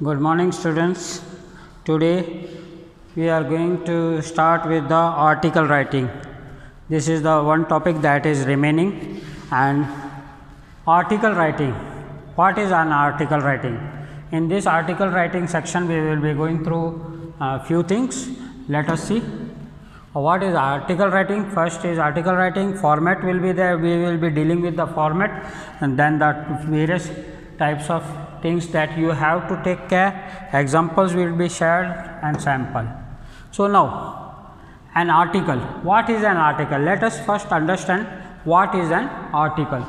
Good morning, students. Today we are going to start with the article writing. This is the one topic that is remaining. And article writing. What is an article writing? In this article writing section we will be going through a few things. Let us see. What is article writing? First is article writing. Format will be there. We will be dealing with the format, and then the various types of things that you have to take care. Examples will be shared and sample. So now, an article. What is an article? Let us first understand what is an article.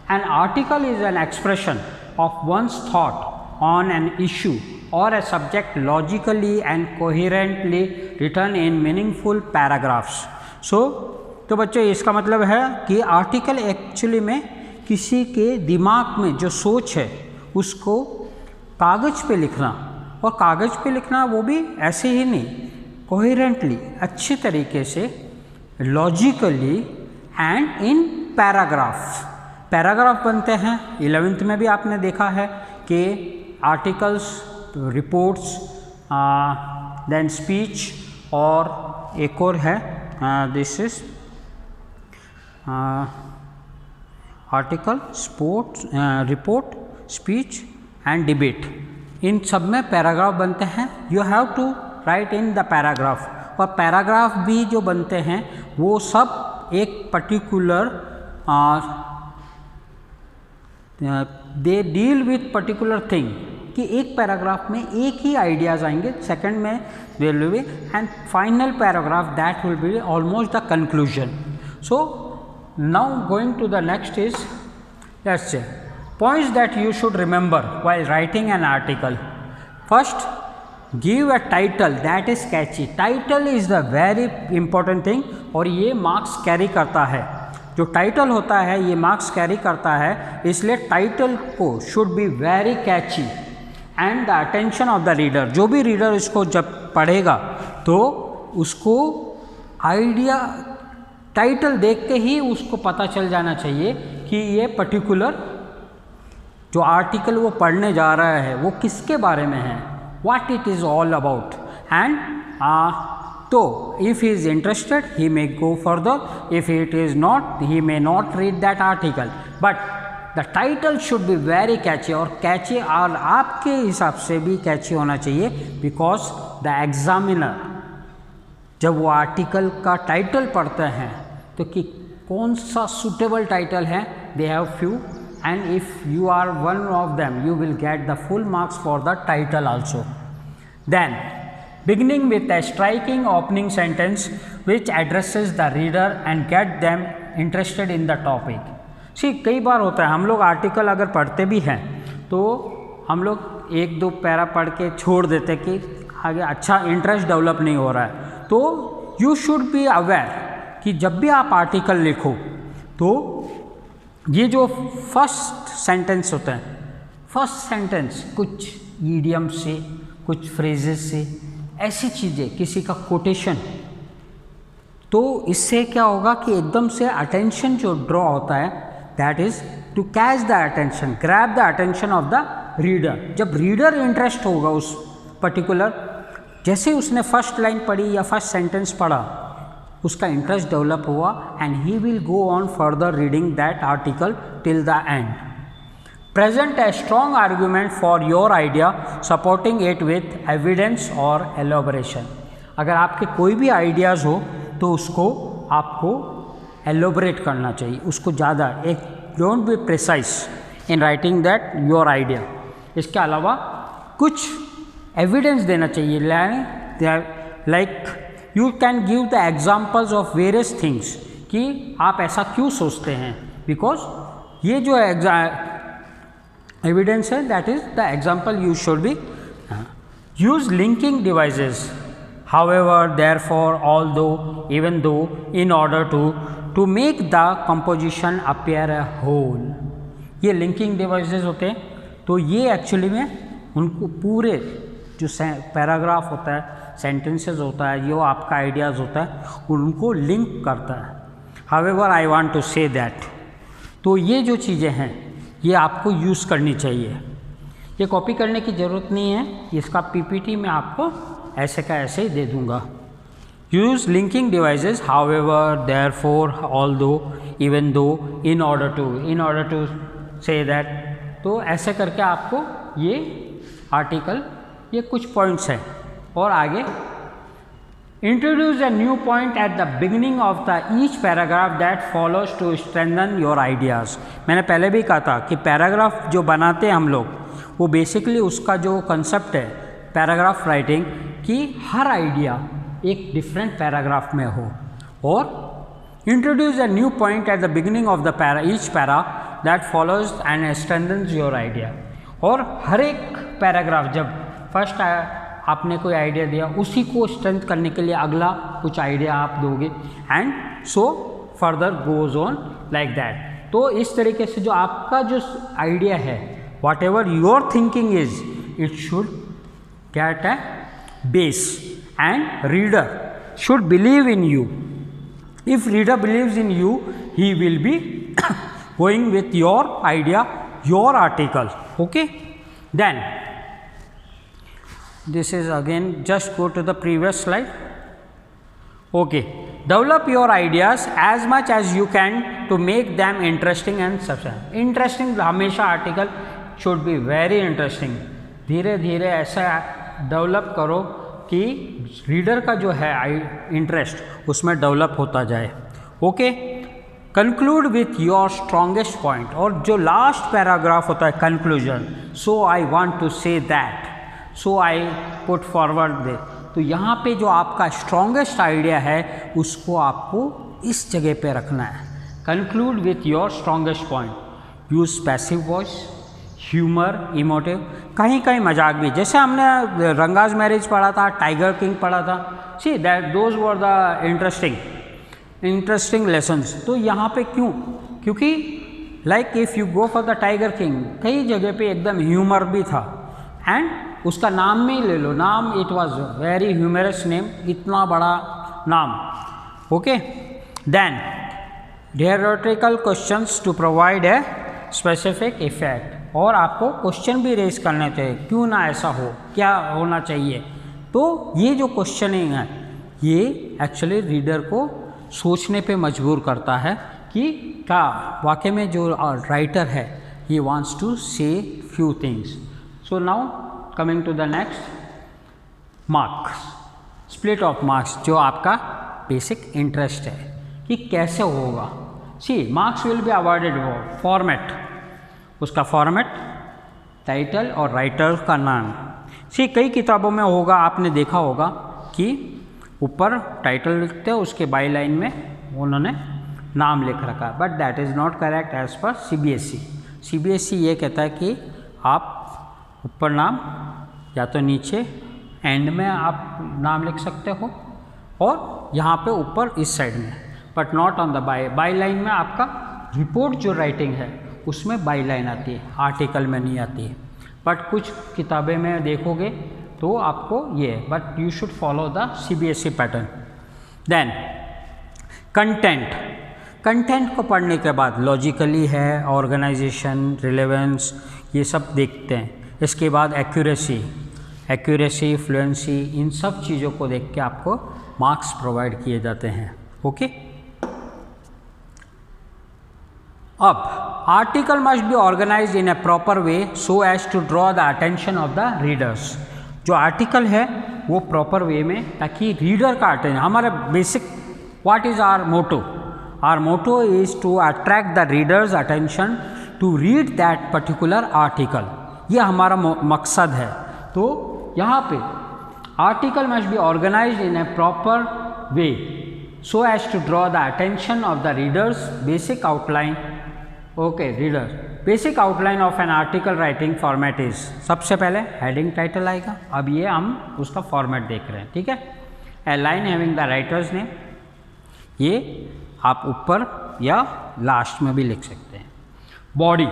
An article is an expression of one's thought on an issue or a subject logically and coherently written in meaningful paragraphs. तो बच्चों इसका मतलब है कि article actually में किसी के दिमाग में जो सोच है उसको कागज़ पे लिखना, और कागज़ पे लिखना वो भी ऐसे ही नहीं, कोहेरेंटली अच्छे तरीके से, लॉजिकली एंड इन पैराग्राफ बनते हैं। 11th में भी आपने देखा है कि आर्टिकल्स, रिपोर्ट्स, देन स्पीच, और एक और है this is article, report, speech and debate. इन सब में पैराग्राफ बनते हैं। You have to write in the paragraph, और पैराग्राफ भी जो बनते हैं वो सब एक particular they deal with particular thing, कि एक पैराग्राफ में एक ही आइडियाज़ आएंगे, सेकंड में will be, and final paragraph that will be almost the conclusion. So now going to the next is, let's say points that you should remember while writing an article. First, give a title that is catchy. Title is the very important thing, और ये marks carry करता है। जो title होता है ये marks carry करता है, इसलिए टाइटल को should be very Kainchi and the attention of the reader. जो भी रीडर इसको जब पढ़ेगा तो उसको आइडिया, टाइटल देख के ही उसको पता चल जाना चाहिए कि ये पर्टिकुलर जो आर्टिकल वो पढ़ने जा रहा है वो किसके बारे में है, what it is all about. And तो if he is interested he may go further, if it is not he may not read that article, but the title should be very catchy. और catchy और आपके हिसाब से भी कैची होना चाहिए, because the examiner जब वो आर्टिकल का टाइटल पढ़ते हैं तो कि कौन सा सुटेबल टाइटल है, they have few, and if you are one of them you will get the full marks for the title also. Then beginning with a striking opening sentence which addresses the reader and get them interested in the topic. See, कई बार होता है हम लोग article अगर पढ़ते भी हैं तो हम लोग एक दो पैरा पढ़ के छोड़ देते कि आगे अच्छा इंटरेस्ट डेवलप नहीं हो रहा है। तो यू शुड बी अवेयर कि जब भी आप आर्टिकल लिखो तो ये जो फर्स्ट सेंटेंस होता है, फर्स्ट सेंटेंस कुछ ईडियम से, कुछ फ्रेजेस से, ऐसी चीज़ें, किसी का कोटेशन, तो इससे क्या होगा कि एकदम से अटेंशन जो ड्रॉ होता है, that is to catch the attention, grab the attention of the reader. जब रीडर इंटरेस्ट होगा उस पर्टिकुलर, जैसे उसने फर्स्ट लाइन पढ़ी या फर्स्ट सेंटेंस पढ़ा, उसका इंटरेस्ट डेवलप हुआ, and he will go on further reading that article till the end. Present a strong argument for your idea supporting it with evidence और एलोबरेशन। अगर आपके कोई भी आइडियाज़ हो तो उसको आपको एलोबरेट करना चाहिए, उसको ज़्यादा, एक don't be precise in writing that your idea. इसके अलावा कुछ एविडेंस देना चाहिए, like you can give the examples of various things, कि आप ऐसा क्यों सोचते हैं, बिकॉज ये जो एविडेंस है that is the example you should be. Use linking devices however, therefore, although, even though, in order to make the composition appear a whole. ये लिंकिंग डिवाइसेस होते हैं, तो ये एक्चुअली में उनको पूरे जो पैराग्राफ होता है, सेंटेंसेस होता है, जो आपका आइडियाज़ होता है, उनको लिंक करता है। However I want to say that, तो ये जो चीज़ें हैं ये आपको यूज़ करनी चाहिए। ये कॉपी करने की ज़रूरत नहीं है, इसका पीपीटी में आपको ऐसे का ऐसे ही दे दूंगा। Use linking devices however therefore although even though in order to say that. तो ऐसे करके आपको ये आर्टिकल, ये कुछ पॉइंट्स हैं। और आगे introduce a new point at the beginning of the each paragraph that follows to strengthen your ideas. मैंने पहले भी कहा था कि पैराग्राफ जो बनाते हैं हम लोग, वो बेसिकली उसका जो कंसेप्ट है पैराग्राफ राइटिंग कि हर आइडिया एक डिफरेंट पैराग्राफ में हो। और introduce a new point at the beginning of the each para that follows and strengthens your idea. और हर एक पैराग्राफ जब फर्स्ट आपने कोई आइडिया दिया, उसी को स्ट्रेंथ करने के लिए अगला कुछ आइडिया आप दोगे and so further goes on like that. तो इस तरीके से जो आपका जो आइडिया है, what ever your thinking is, it should get a base and reader should believe in you. If reader believes in you, he will be going with your idea, your article. Okay, then this is again, just go to the previous slide. Okay, develop your ideas as much as you can to make them interesting and substantial. Interesting हमेशा article should be very interesting। धीरे धीरे ऐसा develop करो कि reader का जो है interest उसमें डेवलप होता जाए। Okay, conclude with your strongest point. और जो लास्ट पैराग्राफ होता है conclusion, so I want to say that, so I put forward they. तो यहाँ पे जो आपका स्ट्रॉन्गेस्ट आइडिया है उसको आपको इस जगह पे रखना है। Conclude with your strongest point. Use passive voice, humour, emotive, कहीं कहीं मजाक भी, जैसे हमने रंगाज मैरिज पढ़ा था, टाइगर किंग पढ़ा था। See that those were the interesting lessons. तो यहाँ पे क्यों? क्योंकि like if you go for the tiger king, कई जगह पे एकदम ह्यूमर भी था एंड उसका नाम में ही ले लो, नाम it was very humorous name, इतना बड़ा नाम। Okay, then theoretical questions to provide a specific effect. और आपको क्वेश्चन भी रेज करने चाहिए, क्यों ना ऐसा हो, क्या होना चाहिए। तो ये जो क्वेश्चनिंग है ये एक्चुअली रीडर को सोचने पे मजबूर करता है कि क्या वाकई में जो राइटर है he wants to say few things. So now coming to the next, marks, split of marks, जो आपका बेसिक इंटरेस्ट है कि कैसे होगा। See marks will be awarded format, उसका फॉर्मेट, टाइटल और राइटर का नाम। सी कई किताबों में होगा, आपने देखा होगा कि ऊपर टाइटल लिखते हैं, उसके बाई लाइन में उन्होंने नाम लिख रखा है, but that is not correct as per CBSE. CBSE ये कहता है कि आप ऊपर नाम या तो नीचे एंड में आप नाम लिख सकते हो और यहाँ पे ऊपर इस साइड में, but not on the by line में आपका रिपोर्ट जो राइटिंग है उसमें बाई लाइन आती है, आर्टिकल में नहीं आती है। बट कुछ किताबें में देखोगे तो आपको ये, but you should follow the CBSE pattern. Then content, content को पढ़ने के बाद लॉजिकली है, ऑर्गेनाइजेशन, रिलेवेंस, ये सब देखते हैं। इसके बाद एक्यूरेसी, फ्लुएंसी, इन सब चीज़ों को देख के आपको मार्क्स प्रोवाइड किए जाते हैं। ओके, अब article must be organized in a proper way so as to draw the attention of the readers. जो आर्टिकल है वो प्रॉपर वे में, ताकि रीडर का अटेंशन, हमारा basic what is our motto, our motto is to attract the readers attention to read that particular article, ये हमारा मकसद है। तो यहाँ पे article must be organized in a proper way so as to draw the attention of the readers. Basic outline, okay reader, basic outline of an article writing format is, सबसे पहले heading title आएगा, अब ये हम उसका format देख रहे हैं, ठीक है। A line having the writer's name, ये आप ऊपर या लास्ट में भी लिख सकते हैं। Body,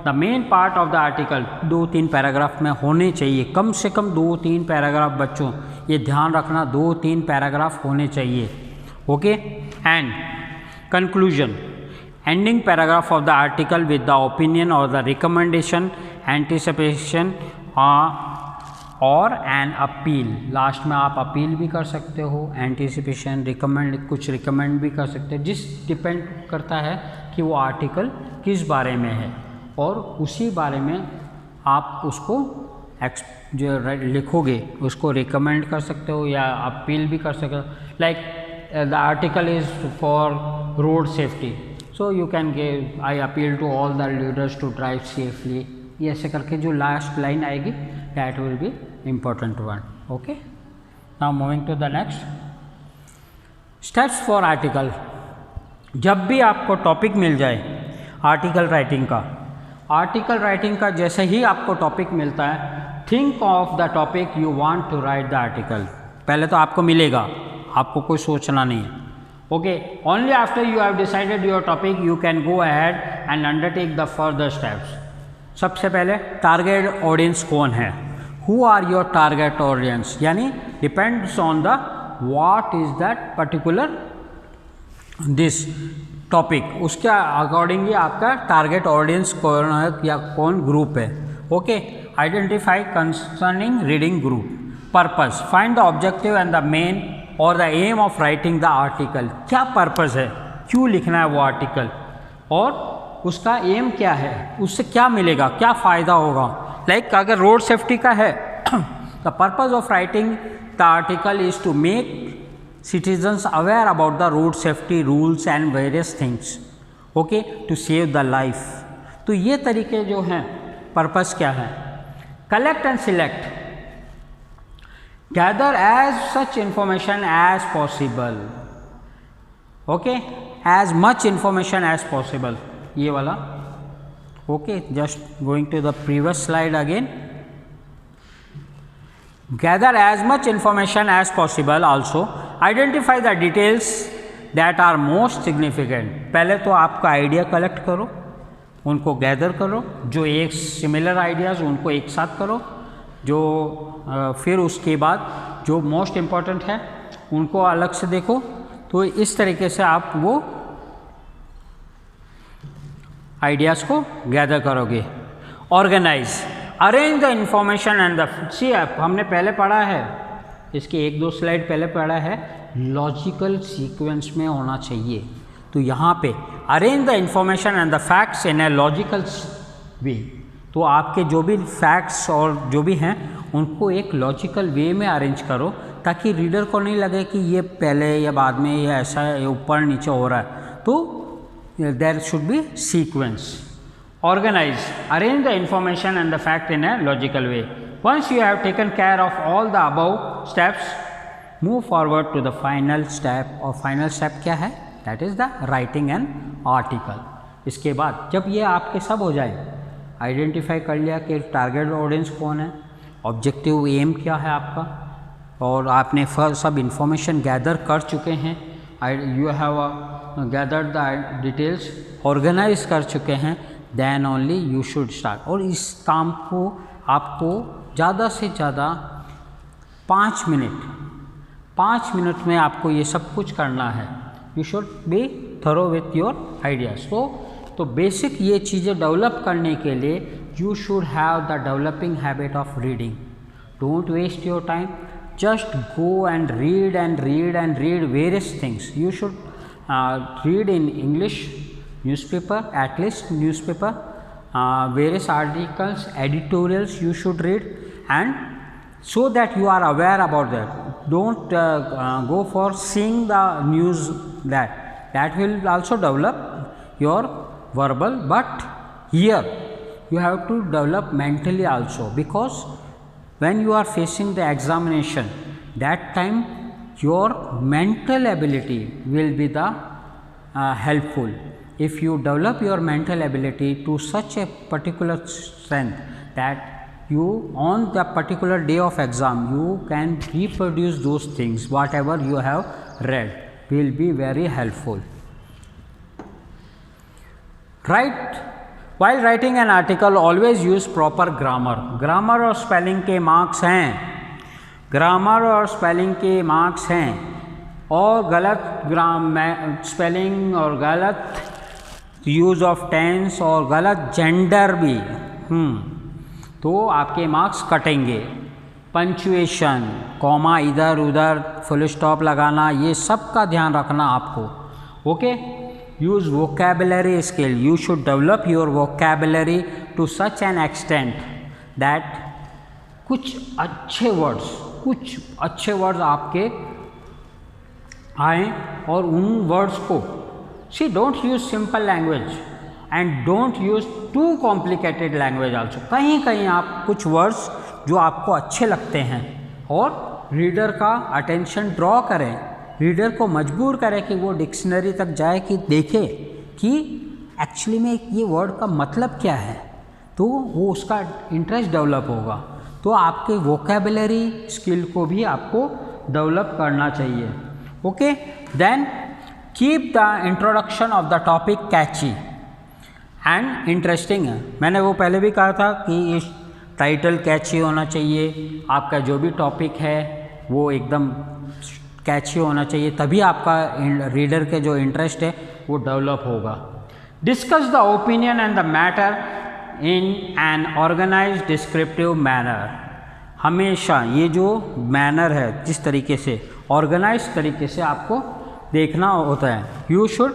the main part of the article, 2-3 paragraph में होने चाहिए, कम से कम 2-3 पैराग्राफ बच्चों, ये ध्यान रखना, 2-3 पैराग्राफ होने चाहिए। Okay, and conclusion, ending paragraph of the article with the opinion or the recommendation anticipation और एन अपील, लास्ट में आप अपील भी कर सकते हो, एंटिसिपेशन, रिकमेंड, कुछ रिकमेंड भी कर सकते हो, जिस डिपेंड करता है कि वो आर्टिकल किस बारे में है, और उसी बारे में आप उसको जो लिखोगे उसको रिकमेंड कर सकते हो या अपील भी कर सकते हो। Like the article is for road safety, so you can give I appeal to all the leaders to drive safely, ये ऐसे करके जो लास्ट लाइन आएगी that will be important one. Okay, now moving to the next, steps for article. जब भी आपको topic मिल जाए article writing का जैसे ही आपको टॉपिक मिलता है, think of the topic you want to write the article. पहले तो आपको मिलेगा, आपको कोई सोचना नहीं है। Okay, only after you have decided your topic you can go ahead and undertake the further steps. सबसे पहले टारगेट ऑडियंस कौन है, who are your target audience, यानी depends on the what is that particular this topic, उसके accordingly आपका target audience कौन है या कौन ग्रुप है। Okay, identify concerning reading group, purpose, find the objective and the main or the aim of writing the article. क्या purpose है, क्यों लिखना है वो आर्टिकल, और उसका एम क्या है, उससे क्या मिलेगा, क्या फ़ायदा होगा। लाइक अगर रोड सेफ्टी का है the purpose of writing the article is to make citizens aware about the road safety rules and various things, okay, to save the life। तो ये तरीके जो हैं, पर्पस क्या है, collect and select, gather as such information as possible, okay, as much information as possible, ये वाला। Okay, just going to the previous slide again, gather as much information as possible, also identify the details that are most significant। पहले तो आपका idea collect करो, उनको gather करो, जो एक सिमिलर आइडियाज़ उनको एक साथ करो, जो फिर उसके बाद जो मोस्ट इम्पॉर्टेंट है उनको अलग से देखो। तो इस तरीके से आप वो आइडियाज़ को गैदर करोगे। Organise, arrange the information and the see, हमने पहले पढ़ा है, इसके एक दो स्लाइड पहले पढ़ा है, लॉजिकल सीक्वेंस में होना चाहिए। तो यहाँ पे arrange the information and the facts in a logical वे, तो आपके जो भी फैक्ट्स और जो भी हैं उनको एक लॉजिकल वे में अरेंज करो, ताकि रीडर को नहीं लगे कि ये पहले या बाद में या ऐसा ऊपर नीचे हो रहा है। तो there should be sequence. Organize, arrange the information and the fact in a logical way. Once you have taken care of all the above steps, move forward to the final step। और final step क्या है, that is the writing an article। इसके बाद जब ये आपके सब हो जाए, आइडेंटिफाई कर लिया कि टारगेट ऑडियंस कौन है, ऑब्जेक्टिव एम क्या है आपका, और आपने सब इंफॉर्मेशन गैदर कर चुके हैं, you have gathered the details, organize कर चुके हैं, then only you should start. और इस काम को आपको ज़्यादा से ज़्यादा 5 मिनट में आपको ये सब कुछ करना है। You should be thorough with your ideas. तो बेसिक ये चीज़ें डेवलप करने के लिए you should have the developing habit of reading. Don't waste your time, just go and read various things. You should read in English newspaper, at least newspaper, various articles, editorials you should read, and so that you are aware about that. Don't go for seeing the news, that will also develop your verbal, but here you have to develop mentally also, because when you are facing the examination, that time your mental ability will be the helpful. If you develop your mental ability to such a particular strength that you on the particular day of exam you can reproduce those things, whatever you have read will be very helpful. While writing an article, always use proper grammar। Grammar और spelling के marks हैं, और गलत spelling और गलत use of tense और गलत gender भी तो आपके मार्क्स कटेंगे। पंचुएशन, कॉमा इधर उधर, फुल स्टॉप लगाना, ये सब का ध्यान रखना आपको। Okay, use vocabulary skill, you should develop your vocabulary to such an extent that कुछ अच्छे वर्ड्स आपके आए और उन वर्ड्स को see don't use simple language and don't use too complicated language also. कहीं कहीं आप कुछ वर्ड्स जो आपको अच्छे लगते हैं और रीडर का अटेंशन ड्रॉ करें, रीडर को मजबूर करें कि वो डिक्शनरी तक जाए कि देखे कि एक्चुअली में ये वर्ड का मतलब क्या है, तो वो उसका इंटरेस्ट डेवलप होगा। तो आपके वोकेबलरी स्किल को भी आपको डेवलप करना चाहिए। Okay, then keep the introduction of the topic catchy and interesting है। मैंने वो पहले भी कहा था कि इस टाइटल कैची होना चाहिए, आपका जो भी टॉपिक है वो एकदम कैची होना चाहिए, तभी आपका रीडर के जो इंटरेस्ट है वो डेवलप होगा। Discuss the opinion and the matter in an organized descriptive manner. हमेशा ये जो मैनर है, जिस तरीके से ऑर्गेनाइज तरीके से आपको देखना होता है, you should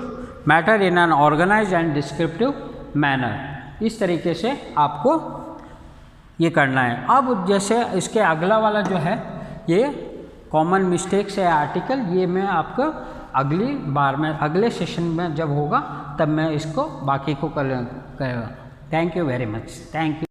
matter in an organized and descriptive manner, इस तरीके से आपको ये करना है। अब जैसे इसके अगला वाला जो है ये कॉमन मिस्टेक्स है आर्टिकल, ये मैं आपको अगली बार में अगले सेशन में जब होगा तब मैं इसको बाकी को करेगा। Thank you very much, thank you.